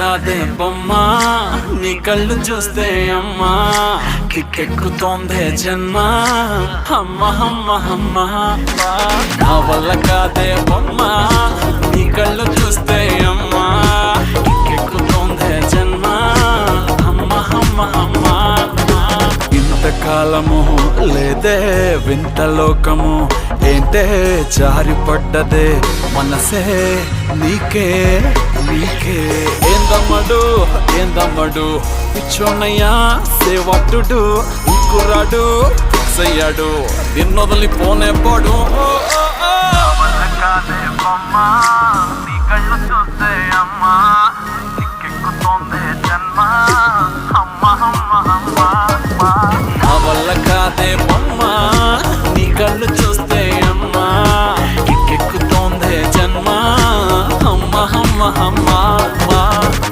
కాదే బొమ్మా నీ కళ్ళు చూస్తే అమ్మా కిక్కెక్కుతోందే జన్మ అమ్మ అమ్మ అమ్మ నా వల్ల కాదే బొమ్మా నీ కళ్ళు చూస్తే అమ్మా కిక్కెక్కుతోందే జన్మ అమ్మ అమ్మ అమ్మ ఇంతకాలము లేదే వింత లోకము ఏంటే జారిపడ్డదే మనసే నీకే నీకే ఏందమ్మడు పిచ్చోనయ్యా సేవట్టుడు కుర్రాడు ఫిక్స్ అయ్యాడు నిన్నొదలిపోనే పోడు నీ కళ్ళు చూస్తే అమ్మా